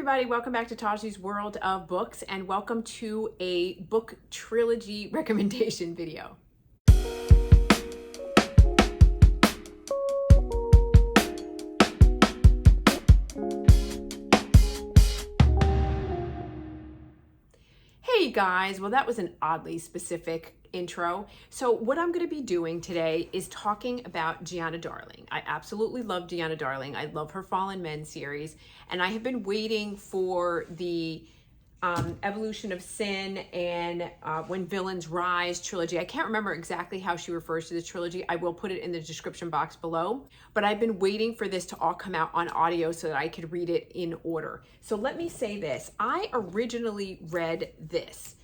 everybody, welcome back to Taji's World of Books and welcome to a book trilogy recommendation video. Hey guys, well that was an oddly specific intro. So what I'm going to be doing today is talking about Giana Darling. I absolutely love Giana Darling. I love her Fallen Men series, and I have been waiting for the Evolution of Sin and When Villains Rise trilogy. I can't remember exactly how she refers to the trilogy. I will put it in the description box below, but I've been waiting for this to all come out on audio so that I could read it in order. So let me say this. I originally read this,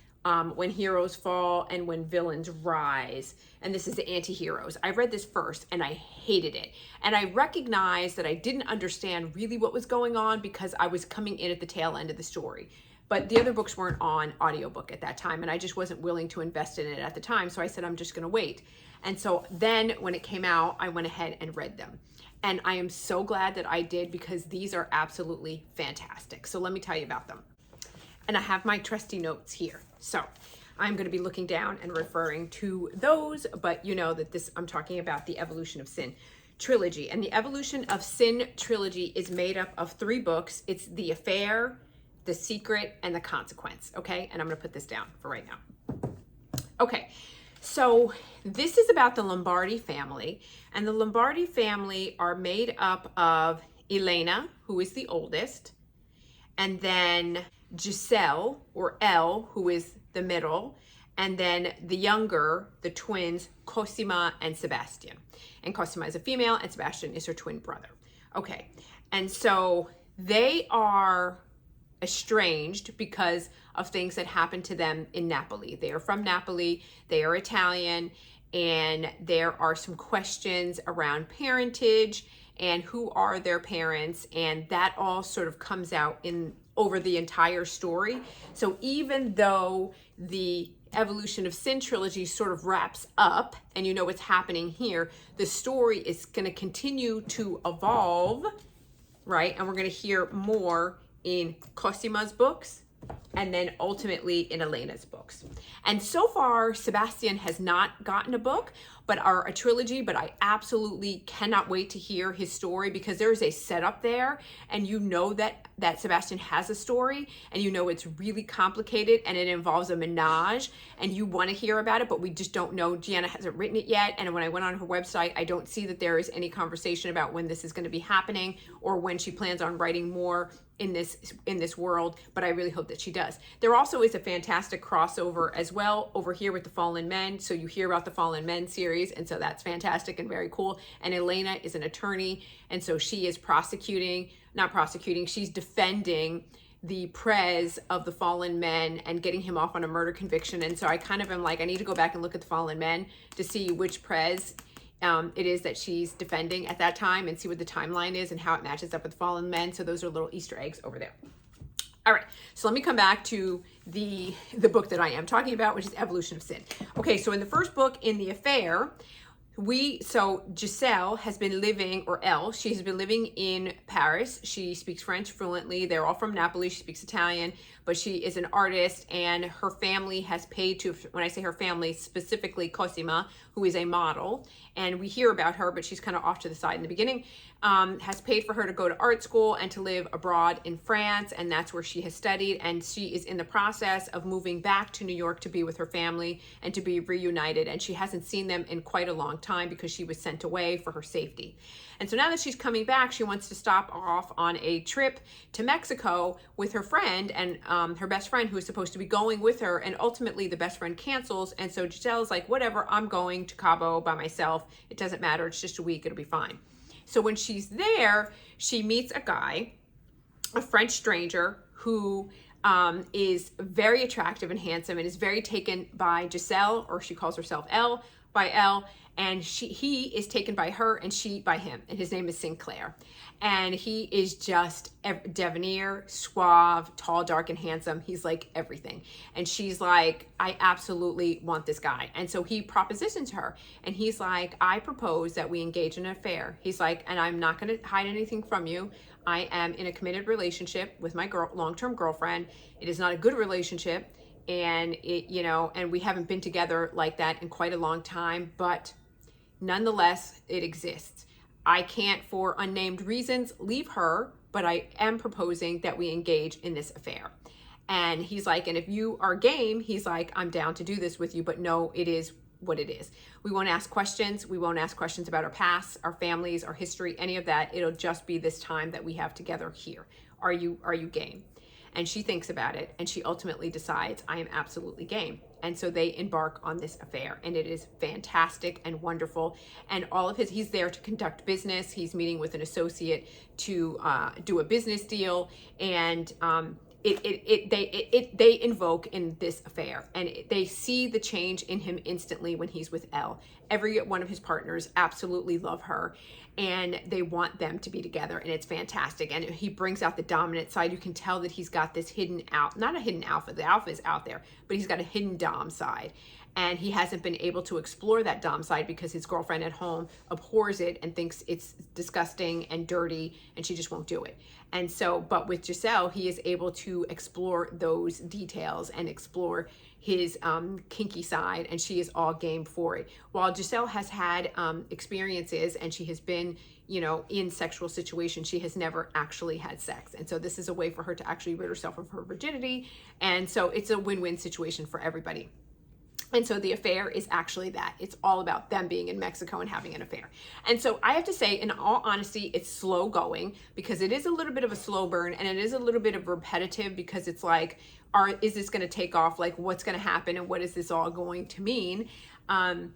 When Heroes Fall and When Villains Rise, and this is the anti-heroes. I read this first and I hated it. And I recognized that I didn't understand really what was going on because I was coming in at the tail end of the story. But the other books weren't on audiobook at that time, and I just wasn't willing to invest in it at the time. So I said, I'm just gonna wait. And so then when it came out, I went ahead and read them. And I am so glad that I did because these are absolutely fantastic. So let me tell you about them. And I have my trusty notes here. So I'm gonna be looking down and referring to those, but you know that I'm talking about the Evolution of Sin trilogy. And the Evolution of Sin trilogy is made up of 3 books. It's The Affair, The Secret, and The Consequence, okay? And I'm gonna put this down for right now. Okay, so this is about the Lombardi family, and the Lombardi family are made up of Elena, who is the oldest, and then Giselle, or Elle, who is the middle, and then the younger, the twins, Cosima and Sebastian. And Cosima is a female, and Sebastian is her twin brother. Okay, and so they are estranged because of things that happened to them in Napoli. They are from Napoli, they are Italian, and there are some questions around parentage and who are their parents, and that all sort of comes out over the entire story. So even though the Evolution of Sin trilogy sort of wraps up and you know what's happening here, the story is going to continue to evolve, right? And we're going to hear more in Cosima's books, and then ultimately in Elena's books. And so far, Sebastian has not gotten a book, or a trilogy, but I absolutely cannot wait to hear his story because there's a setup there, and you know that Sebastian has a story, and you know it's really complicated, and it involves a menage, and you want to hear about it, but we just don't know. Giana hasn't written it yet, and when I went on her website, I don't see that there is any conversation about when this is going to be happening or when she plans on writing more in this world, but I really hope that she does. There also is a fantastic crossover as well over here with the Fallen Men, so you hear about the Fallen Men series, and so that's fantastic and very cool. And Elena is an attorney, and so she is she's defending the prez of the Fallen Men and getting him off on a murder conviction. And so I kind of am like, I need to go back and look at the Fallen Men to see which prez it is that she's defending at that time and see what the timeline is and how it matches up with Fallen Men. So those are little Easter eggs over there. All right, so let me come back to the book that I am talking about, which is Evolution of Sin. Okay, so in the first book, in The Affair, Giselle has been living, or Elle, she's been living in Paris. She speaks French fluently. They're all from Napoli. She speaks Italian, but she is an artist, and her family has paid to, when I say her family, specifically Cosima, who is a model, and we hear about her, but she's kind of off to the side in the beginning, has paid for her to go to art school and to live abroad in France, and that's where she has studied, and she is in the process of moving back to New York to be with her family and to be reunited, and she hasn't seen them in quite a long time because she was sent away for her safety. And so now that she's coming back, she wants to stop off on a trip to Mexico with her friend and her best friend, who is supposed to be going with her, and ultimately the best friend cancels, and so Giselle's like, whatever, I'm going to Cabo by myself. It doesn't matter, it's just a week, it'll be fine. So when she's there, she meets a guy, a French stranger, who is very attractive and handsome and is very taken by Giselle, or she calls herself Elle, by Elle, and he is taken by her and she by him, and his name is Sinclair. And he is just debonair, suave, tall, dark, and handsome. He's like everything. And she's like, I absolutely want this guy. And so he propositions her, and he's like, I propose that we engage in an affair. He's like, and I'm not going to hide anything from you. I am in a committed relationship with my long-term girlfriend. It is not a good relationship, and and we haven't been together like that in quite a long time, but nonetheless, it exists. I can't, for unnamed reasons, leave her, but I am proposing that we engage in this affair. And he's like, and if you are game, he's like, I'm down to do this with you, but no, it is what it is. We won't ask questions. We won't ask questions about our past, our families, our history, any of that. It'll just be this time that we have together here. Are you game? And she thinks about it, and she ultimately decides, I am absolutely game. And so they embark on this affair, and it is fantastic and wonderful. And he's there to conduct business. He's meeting with an associate to do a business deal, and they invoke in this affair, and they see the change in him instantly when he's with Elle. Every one of his partners absolutely love her, and they want them to be together, and it's fantastic. And he brings out the dominant side. You can tell that he's got this not a hidden alpha, the alpha is out there, but he's got a hidden dom side. And he hasn't been able to explore that dom side because his girlfriend at home abhors it and thinks it's disgusting and dirty, and she just won't do it. And so, but with Giselle, he is able to explore those details and explore his kinky side, and she is all game for it. While Giselle has had experiences, and she has been, in sexual situations, she has never actually had sex. And so this is a way for her to actually rid herself of her virginity. And so it's a win-win situation for everybody. And so the affair is actually that. It's all about them being in Mexico and having an affair. And so I have to say, in all honesty, it's slow going because it is a little bit of a slow burn, and it is a little bit of repetitive because it's like, is this going to take off? Like, what's going to happen, and what is this all going to mean? And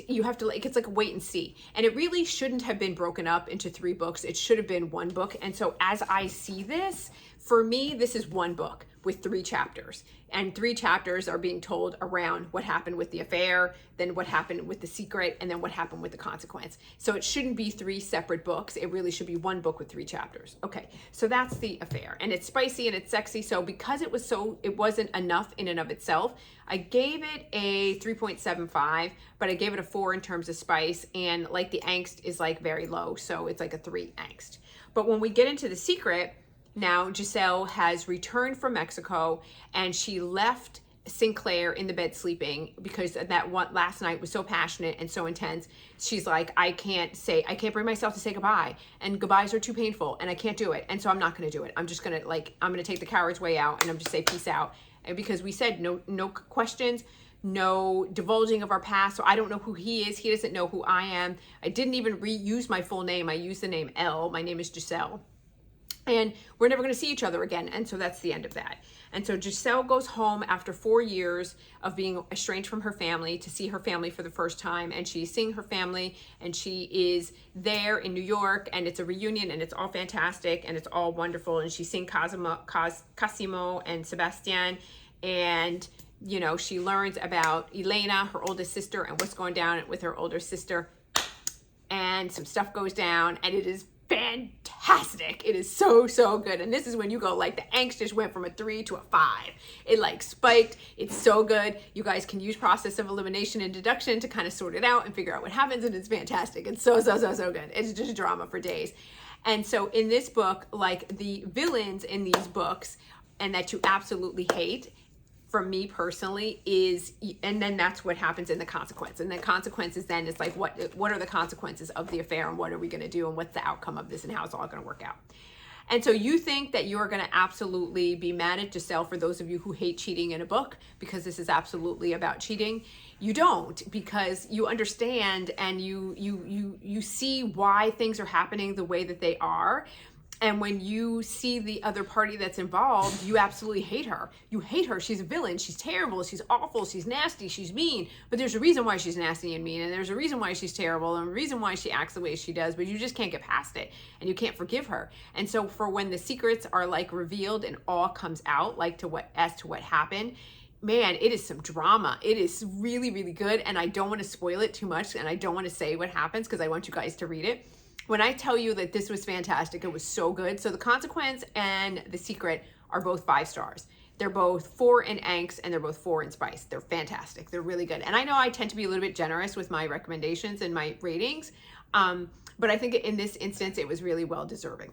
you have to, like, it's like a wait and see. And it really shouldn't have been broken up into 3 books. It should have been 1 book. And so as I see this, for me, this is 1 book with 3 chapters. And 3 chapters are being told around what happened with the affair, then what happened with the secret, and then what happened with the consequence. So it shouldn't be 3 separate books. It really should be 1 book with 3 chapters. Okay, so that's the affair. And it's spicy and it's sexy. So because it wasn't enough in and of itself, I gave it a 3.75, but I gave it a 4 in terms of spice. And like the angst is like very low. So it's like a 3 angst. But when we get into the secret, now Giselle has returned from Mexico, and she left Sinclair in the bed sleeping because that one last night was so passionate and so intense. She's like, I can't bring myself to say goodbye, and goodbyes are too painful, and I can't do it. And so I'm not going to do it. I'm just going to I'm going to take the coward's way out, and I'm just say peace out. And because we said no questions, no divulging of our past. So I don't know who he is. He doesn't know who I am. I didn't even reuse my full name. I used the name Elle. My name is Giselle. And we're never going to see each other again. And so that's the end of that. And so Giselle goes home after 4 years of being estranged from her family to see her family for the first time. And she's seeing her family, and she is there in New York, and it's a reunion, and it's all fantastic, and it's all wonderful. And she's seeing Cosimo and Sebastian, and she learns about Elena, her oldest sister, and what's going down with her older sister. And some stuff goes down, and it is fantastic. It is so good. And this is when you go, like, the angst just went from a 3 to a 5. It like spiked. It's so good. You guys can use process of elimination and deduction to kind of sort it out and figure out what happens, and it's fantastic. It's so good. It's just drama for days. And so in this book, like, the villains in these books, and that you absolutely hate, for me personally, and then that's what happens in the consequence. And the consequences then is like, what are the consequences of the affair, and what are we going to do, and what's the outcome of this, and how it's all going to work out. And so you think that you're going to absolutely be mad at Giselle, for those of you who hate cheating in a book, because this is absolutely about cheating. You don't, because you understand, and you see why things are happening the way that they are. And when you see the other party that's involved, you absolutely hate her. You hate her. She's a villain. She's terrible. She's awful. She's nasty. She's mean. But there's a reason why she's nasty and mean. And there's a reason why she's terrible, and a reason why she acts the way she does. But you just can't get past it. And you can't forgive her. And so for when the secrets are like revealed and all comes out, like as to what happened, man, it is some drama. It is really good. And I don't want to spoil it too much. And I don't want to say what happens, because I want you guys to read it. When I tell you that this was fantastic, it was so good. So the consequence and the secret are both 5 stars. They're both 4 in angst, and they're both 4 in spice. They're fantastic. They're really good. And I know I tend to be a little bit generous with my recommendations and my ratings, but I think in this instance, it was really well deserving.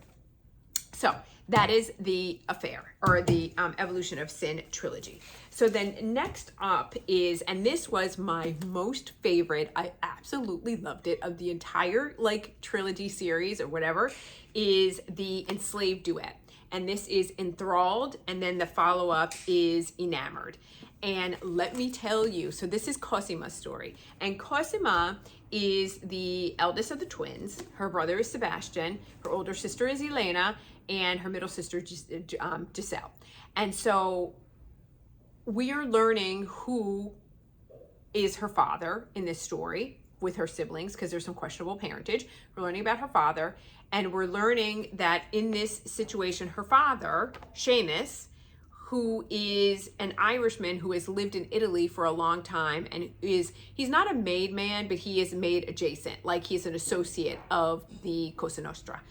So that is the affair, or the Evolution of Sin trilogy. So then next up is, and this was my most favorite, I absolutely loved it, of the entire like trilogy series or whatever, is the Enslaved Duet. And this is Enthralled, and then the follow-up is Enamored. And let me tell you, so this is Cosima's story. And Cosima is the eldest of the twins. Her brother is Sebastian, her older sister is Elena, and her middle sister, Giselle. And so we are learning who is her father in this story with her siblings, because there's some questionable parentage. We're learning about her father, and we're learning that in this situation, her father, Seamus, who is an Irishman who has lived in Italy for a long time, and he's not a made man, but he is maid adjacent, like he's an associate of the Cosa Nostra,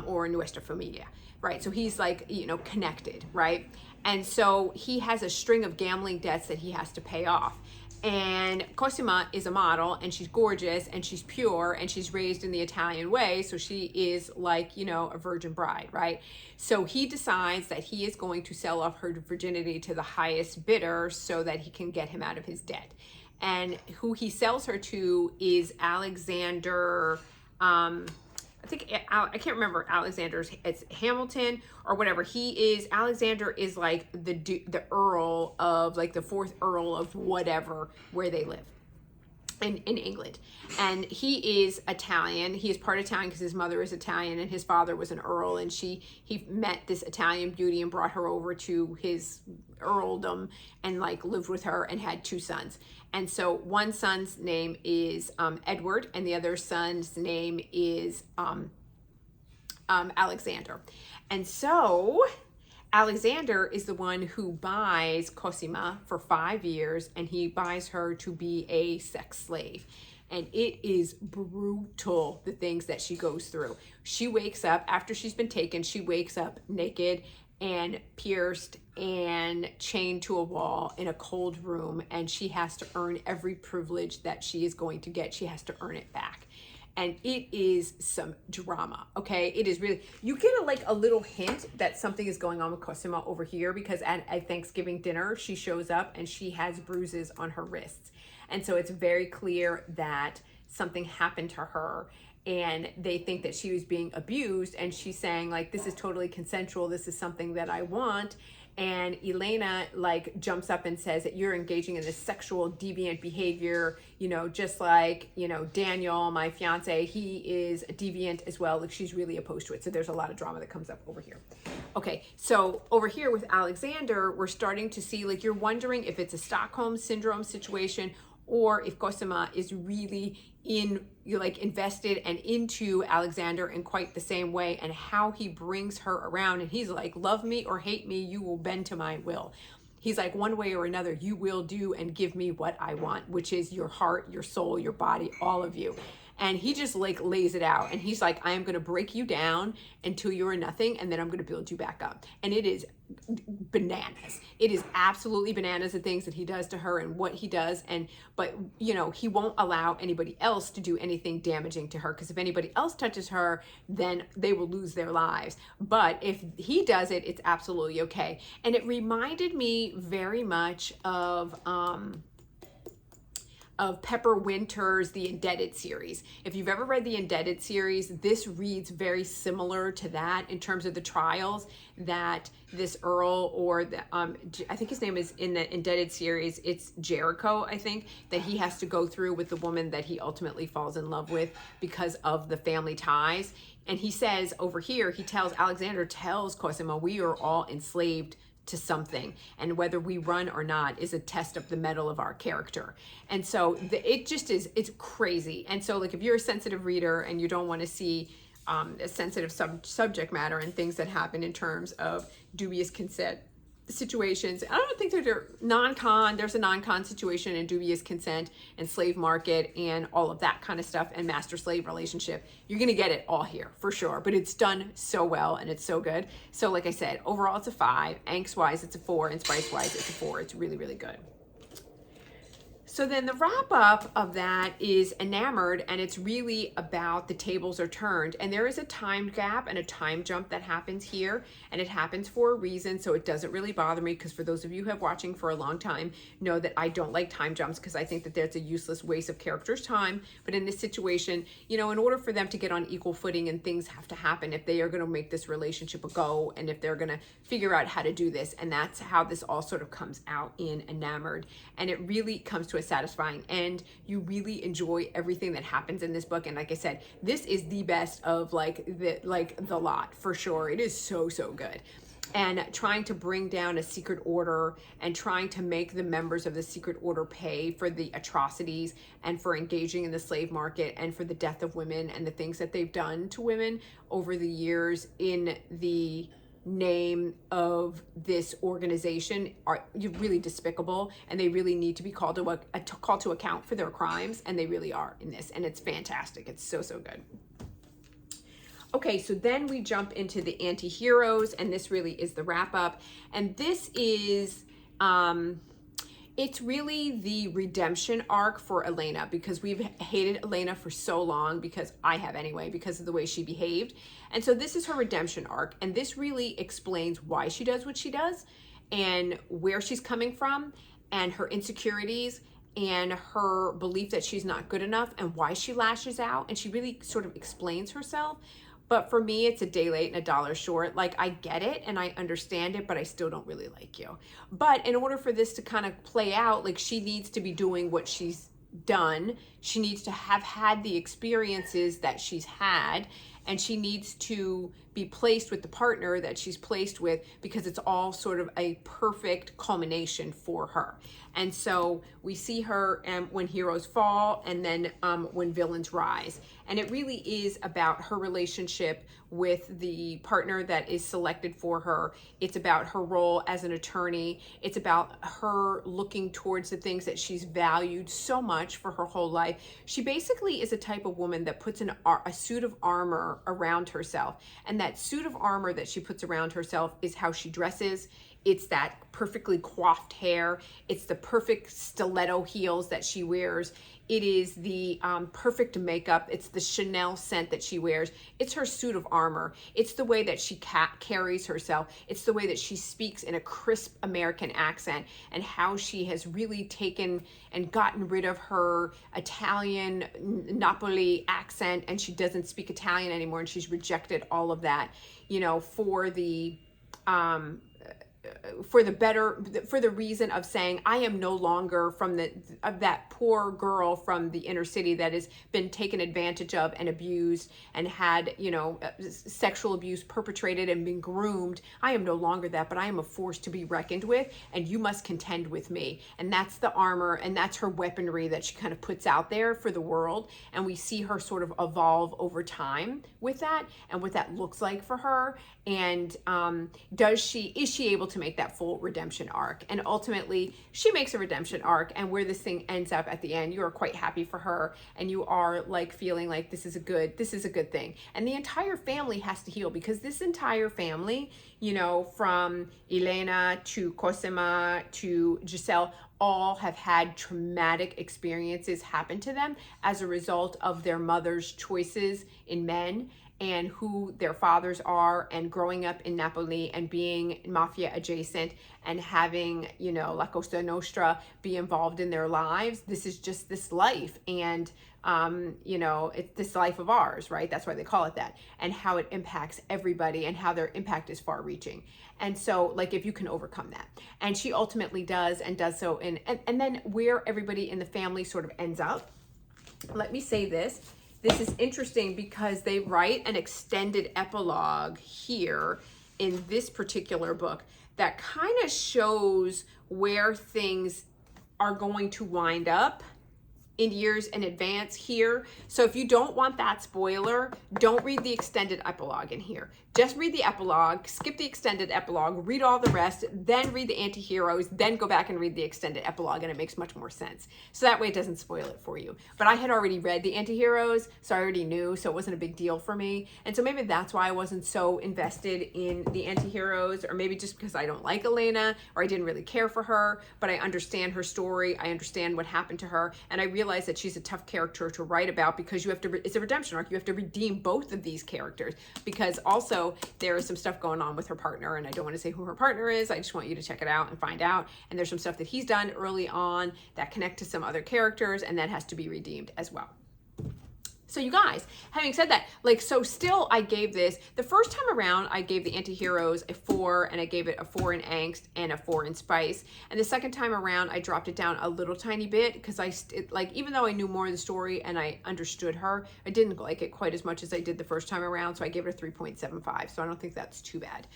or Nuestra Familia, right? So he's like, you know, connected, right? And so he has a string of gambling debts that he has to pay off. And Cosima is a model, and she's gorgeous, and she's pure, and she's raised in the Italian way, so she is like, you know, a virgin bride, right? So he decides that he is going to sell off her virginity to the highest bidder so that he can get him out of his debt. And who he sells her to is Alexander, I can't remember Alexander's, it's Hamilton or whatever. Alexander is like the Earl of, like the fourth Earl of whatever, where they live in England. And he is Italian. He is part Italian because his mother is Italian and his father was an Earl, and he met this Italian beauty and brought her over to his earldom and like lived with her and had two sons. And so one son's name is Edward, and the other son's name is Alexander. And so Alexander is the one who buys Cosima for 5 years, and he buys her to be a sex slave. And it is brutal, the things that she goes through. She wakes up, after she's been taken, she wakes up naked and pierced and chained to a wall in a cold room, and she has to earn every privilege that she is going to get. She has to earn it back. And it is some drama, okay? It is really, you get a little hint that something is going on with Cosima over here, because at Thanksgiving dinner, she shows up and she has bruises on her wrists. And so it's very clear that something happened to her, and they think that she was being abused, and she's saying like, this is totally consensual, this is something that I want. And Elena like jumps up and says that you're engaging in this sexual deviant behavior, you know, just like, you know, Daniel, my fiance, he is a deviant as well. Like, she's really opposed to it. So there's a lot of drama that comes up over here. Okay, so over here with Alexander, we're starting to see, like, you're wondering if it's a Stockholm syndrome situation, or if Cosima is really invested and into Alexander in quite the same way, and how he brings her around. And he's like, love me or hate me, you will bend to my will. He's like, one way or another, you will do and give me what I want, which is your heart, your soul, your body, all of you. And he just like lays it out. And he's like, I am going to break you down until you are nothing, and then I'm going to build you back up. And it is bananas. It is absolutely bananas, the things that he does to her and what he does. But you know, he won't allow anybody else to do anything damaging to her, because if anybody else touches her, then they will lose their lives. But if he does it, it's absolutely okay. And it reminded me very much of Pepper Winter's The Indebted series. If you've ever read The Indebted series, this reads very similar to that in terms of the trials that this Earl, or the, I think his name is in the Indebted series, it's Jericho, I think, that he has to go through with the woman that he ultimately falls in love with because of the family ties. And he says over here, Alexander tells Cosima, we are all enslaved to something, and whether we run or not is a test of the mettle of our character. And so it's crazy. And so like, if you're a sensitive reader and you don't want to see a sensitive subject matter and things that happen in terms of dubious consent situations, I don't think there's a non-con situation in dubious consent and slave market and all of that kind of stuff, and master-slave relationship. You're gonna get it all here for sure, but it's done so well and it's so good. So like I said, overall it's a 5, angst-wise it's a 4, and spice-wise it's a 4. It's really, really good. So then the wrap up of that is Enamored, and it's really about the tables are turned. And there is a time gap and a time jump that happens here, and it happens for a reason, so it doesn't really bother me, because for those of you who have watching for a long time know that I don't like time jumps, because I think that that's a useless waste of characters' time. But in this situation, you know, in order for them to get on equal footing, and things have to happen if they are going to make this relationship a go, and if they're going to figure out how to do this. And that's how this all sort of comes out in Enamored. And it really comes to a satisfying end. You really enjoy everything that happens in this book. And like I said, this is the best of the lot for sure. It is so good. And trying to bring down a secret order, and trying to make the members of the secret order pay for the atrocities, and for engaging in the slave market, and for the death of women, and the things that they've done to women over the years in the name of this organization are really despicable, and they really need to be called to account for their crimes, and they really are in this, and it's fantastic. It's so good. Okay, so then we jump into the anti-heroes, and this really is the wrap up, and this is it's really the redemption arc for Elena, because we've hated Elena for so long, because I have anyway, because of the way she behaved. And so this is her redemption arc, and this really explains why she does what she does, and where she's coming from, and her insecurities, and her belief that she's not good enough, and why she lashes out, and she really sort of explains herself. But for me, it's a day late and a dollar short. Like, I get it and I understand it, but I still don't really like you. But in order for this to kind of play out, like, she needs to be doing what she's done. She needs to have had the experiences that she's had, and she needs to be placed with the partner that she's placed with, because it's all sort of a perfect culmination for her. And so we see her when heroes fall, and then when villains rise. And it really is about her relationship with the partner that is selected for her. It's about her role as an attorney. It's about her looking towards the things that she's valued so much for her whole life. She basically is a type of woman that puts a suit of armor around herself. And that suit of armor that she puts around herself is how she dresses. It's that perfectly coiffed hair. It's the perfect stiletto heels that she wears. It is the perfect makeup. It's the Chanel scent that she wears. It's her suit of armor. It's the way that she carries herself. It's the way that she speaks in a crisp American accent, and how she has really taken and gotten rid of her Italian Napoli accent, and she doesn't speak Italian anymore, and she's rejected all of that, you know, for the reason of saying, I am no longer from that poor girl from the inner city that has been taken advantage of and abused and had, you know, sexual abuse perpetrated and been groomed. I am no longer that, but I am a force to be reckoned with, and you must contend with me. And that's the armor, and that's her weaponry that she kind of puts out there for the world. And we see her sort of evolve over time with that, and what that looks like for her. And is she able to make that full redemption arc? And ultimately she makes a redemption arc, and where this thing ends up at the end, you are quite happy for her, and you are like feeling like this is a good thing. And the entire family has to heal, because this entire family, you know, from Elena to Cosima to Giselle, all have had traumatic experiences happen to them as a result of their mother's choices in men, and who their fathers are, and growing up in Napoli and being mafia adjacent, and having, you know, La Cosa Nostra be involved in their lives. This is just this life. And, you know, it's this life of ours, right? That's why they call it that. And how it impacts everybody, and how their impact is far reaching. And so, like, if you can overcome that. And she ultimately does, and does so. And then where everybody in the family sort of ends up, let me say this. This is interesting, because they write an extended epilogue here in this particular book that kind of shows where things are going to wind up in years in advance here. So if you don't want that spoiler, don't read the extended epilogue in here. just read the epilogue, skip the extended epilogue, read all the rest, then read the anti-heroes, then go back and read the extended epilogue, and it makes much more sense. So that way it doesn't spoil it for you. But I had already read the anti-heroes, so I already knew, so it wasn't a big deal for me. And so maybe that's why I wasn't so invested in the anti-heroes, or maybe just because I don't like Elena, or I didn't really care for her, but I understand her story, I understand what happened to her, and I realize that she's a tough character to write about because you have to, it's a redemption arc, you have to redeem both of these characters, because also there is some stuff going on with her partner, and I don't want to say who her partner is, I just want you to check it out and find out, and there's some stuff that he's done early on that connect to some other characters, and that has to be redeemed as well. So you guys, having said that, like, so still I gave this, the first time around, I gave the anti-heroes a 4, and I gave it a 4 in angst and a 4 in spice. And the second time around, I dropped it down a little tiny bit because like, even though I knew more of the story and I understood her, I didn't like it quite as much as I did the first time around. So I gave it a 3.75. So I don't think that's too bad.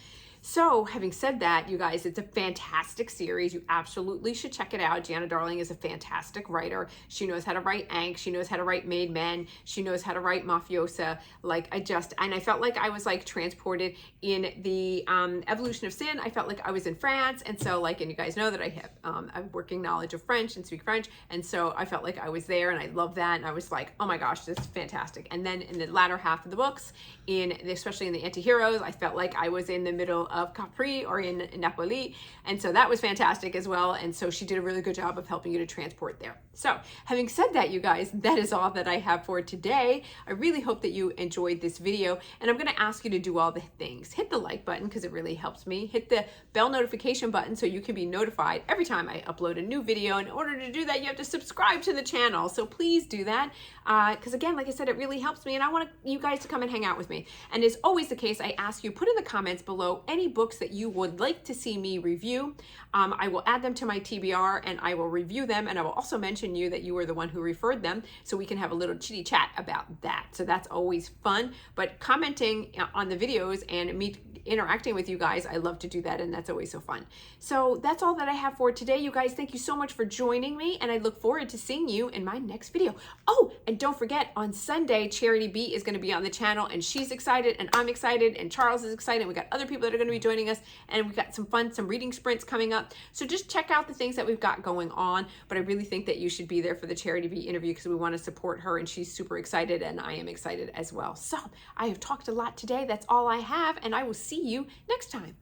So having said that, you guys, it's a fantastic series. You absolutely should check it out. Giana Darling is a fantastic writer. She knows how to write angst. She knows how to write made men. She knows how to write mafiosa. Like, and I felt like I was like transported in the Evolution of Sin. I felt like I was in France. And so like, and you guys know that I have a working knowledge of French and speak French. And so I felt like I was there, and I love that. And I was like, oh my gosh, this is fantastic. And then in the latter half of the books, especially in the anti-heroes, I felt like I was in the middle of Capri or in Napoli, and so that was fantastic as well. And so she did a really good job of helping you to transport there. So having said that, you guys, that is all that I have for today. I really hope that you enjoyed this video, and I'm going to ask you to do all the things. Hit the like button because it really helps me. Hit the bell notification button so you can be notified every time I upload a new video. In order to do that, you have to subscribe to the channel, so please do that, because again, like I said, it really helps me, and I want you guys to come and hang out with me. And as always the case, I ask you, put in the comments below any books that you would like to see me review. I will add them to my TBR, and I will review them, and I will also mention you that you were the one who referred them, so we can have a little chitty chat about that. So that's always fun. But commenting on the videos and me interacting with you guys, I love to do that, and that's always so fun. So that's all that I have for today, you guys. Thank you so much for joining me, and I look forward to seeing you in my next video. Oh, and don't forget, on Sunday, Charity B is going to be on the channel, and she's excited, and I'm excited, and Charles is excited. We got other people that are going to be joining us, and we've got some reading sprints coming up. So just check out the things that we've got going on. But I really think that you should be there for the Charity B interview because we want to support her, and she's super excited, and I am excited as well. So I have talked a lot today. That's all I have, and I will see you next time.